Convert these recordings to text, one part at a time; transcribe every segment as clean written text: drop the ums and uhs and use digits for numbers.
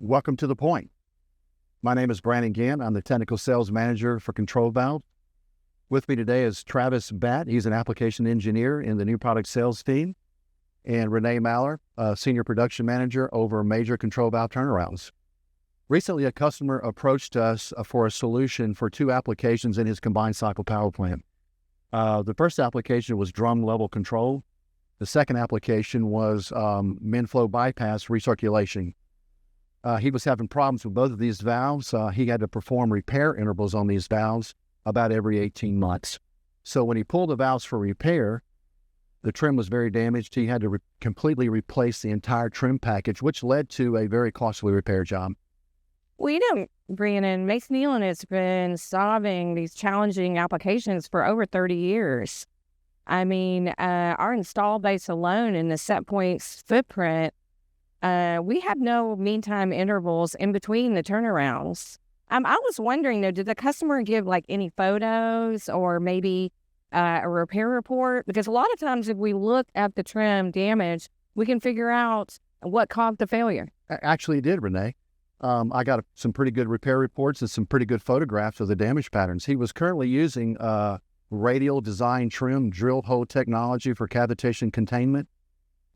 Welcome to The Point. My name is Brandon Gant. I'm the Technical Sales Manager for Control Valve. With me today is Travis Batt. He's an application engineer in the new product sales team, and Renee Maller, Senior Production Manager over major control valve turnarounds. Recently, a customer approached us for a solution for two applications in his combined cycle power plant. The first application was drum level control. The second application was min-flow bypass recirculation. He was having problems with both of these valves. He had to perform repair intervals on these valves about every 18 months. So when he pulled the valves for repair, the trim was very damaged. He had to completely replace the entire trim package, which led to a very costly repair job. Well, Brandon, Masoneilan has been solving these challenging applications for over 30 years. I mean, our install base alone in the Setpoint's footprint, we have no meantime intervals in between the turnarounds. I was wondering, though, did the customer give any photos or maybe a repair report? Because a lot of times if we look at the trim damage, we can figure out what caused the failure. Actually, it did, Renee. I got some pretty good repair reports and some pretty good photographs of the damage patterns. He was currently using radial design trim drill hole technology for cavitation containment.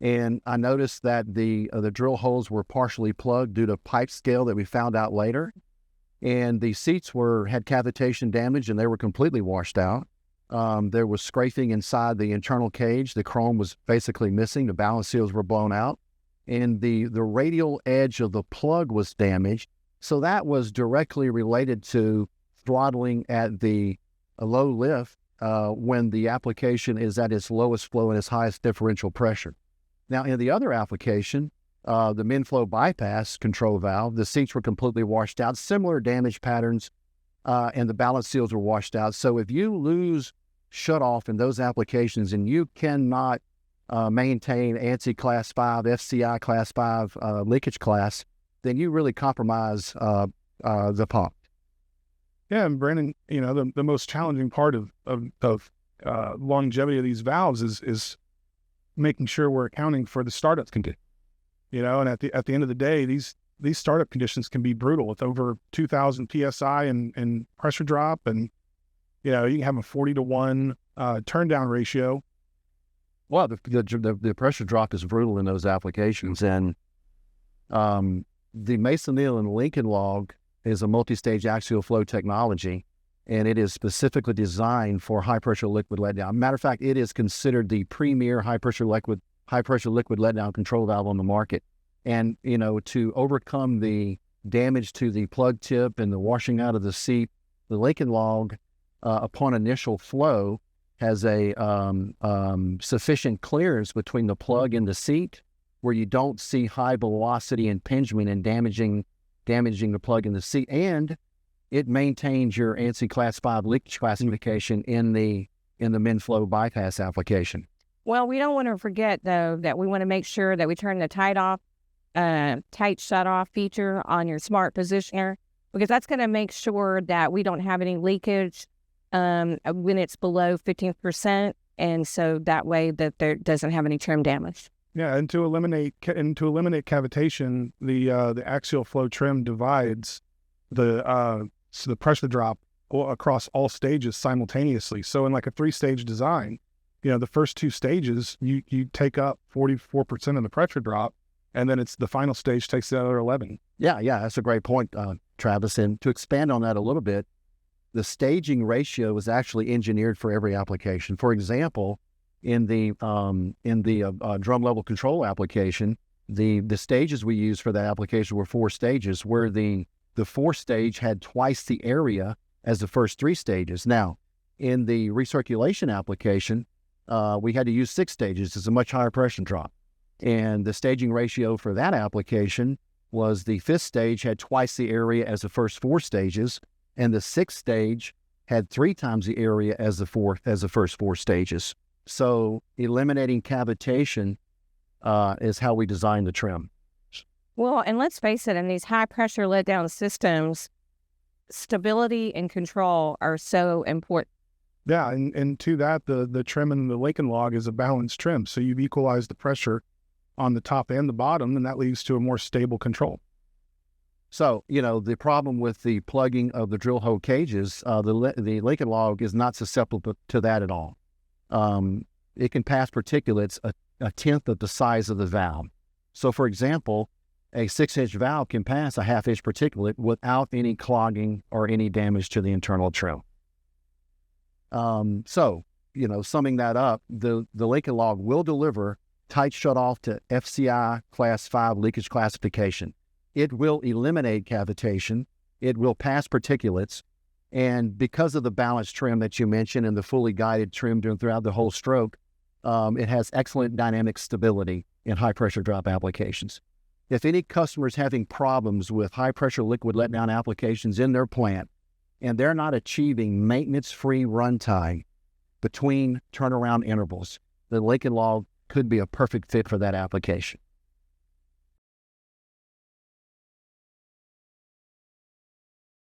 And I noticed that the drill holes were partially plugged due to pipe scale that we found out later. And the seats had cavitation damage and they were completely washed out. There was scraping inside the internal cage. The chrome was basically missing. The balance seals were blown out. And the radial edge of the plug was damaged. So that was directly related to throttling at a low lift when the application is at its lowest flow and its highest differential pressure. Now, in the other application, the min-flow bypass control valve, the seats were completely washed out, similar damage patterns, and the balance seals were washed out. So if you lose shutoff in those applications and you cannot maintain ANSI Class 5, FCI Class 5 leakage class, then you really compromise the pump. Yeah, and Brandon, the most challenging part of longevity of these valves is making sure we're accounting for the startup condition. And at the end of the day, these startup conditions can be brutal with over 2,000 psi and pressure drop, and you can have a 40-to-1 turn down ratio. Well, the pressure drop is brutal in those applications, and the Masoneilan Lincoln log is a multi-stage axial flow technology, and it is specifically designed for high-pressure liquid letdown. Matter of fact, it is considered the premier high-pressure liquid letdown control valve on the market. And, to overcome the damage to the plug tip and the washing out of the seat, the Lincoln log, upon initial flow, has a sufficient clearance between the plug and the seat where you don't see high velocity impingement and damaging the plug in the seat. And it maintains your ANSI Class 5 leakage classification in the min-flow bypass application. Well, we don't want to forget, though, that we want to make sure that we turn the tight shut-off feature on your smart positioner, because that's going to make sure that we don't have any leakage when it's below 15%, and so that way that there doesn't have any trim damage. Yeah, and to eliminate cavitation, the axial flow trim divides the pressure drop across all stages simultaneously. So in a 3-stage design, the first 2 stages you take up 44% of the pressure drop, and then it's the final stage takes the other 11. Yeah, that's a great point, Travis. And to expand on that a little bit, the staging ratio is actually engineered for every application. For example, in the drum level control application, the stages we used for that application were 4 stages, where the 4th stage had twice the area as the first 3 stages. Now, in the recirculation application, we had to use 6 stages. It's a much higher pressure drop. And the staging ratio for that application was the 5th stage had twice the area as the first 4 stages, and the 6th stage had 3 times the area as the first 4 stages. So eliminating cavitation is how we design the trim. Well, and let's face it, in these high-pressure letdown systems, stability and control are so important. Yeah, and to that, the trim in the Lincoln log is a balanced trim. So you've equalized the pressure on the top and the bottom, and that leads to a more stable control. So, the problem with the plugging of the drill hole cages, the Lincoln log is not susceptible to that at all. It can pass particulates a tenth of the size of the valve. So, for example, a 6-inch valve can pass a half-inch particulate without any clogging or any damage to the internal trim. So, summing that up, the Lincoln log will deliver tight shut-off to FCI Class 5 leakage classification. It will eliminate cavitation. It will pass particulates. And because of the balanced trim that you mentioned and the fully guided trim throughout the whole stroke, it has excellent dynamic stability in high-pressure drop applications. If any customer's having problems with high-pressure liquid letdown applications in their plant, and they're not achieving maintenance-free runtime between turnaround intervals, the Lincoln log could be a perfect fit for that application.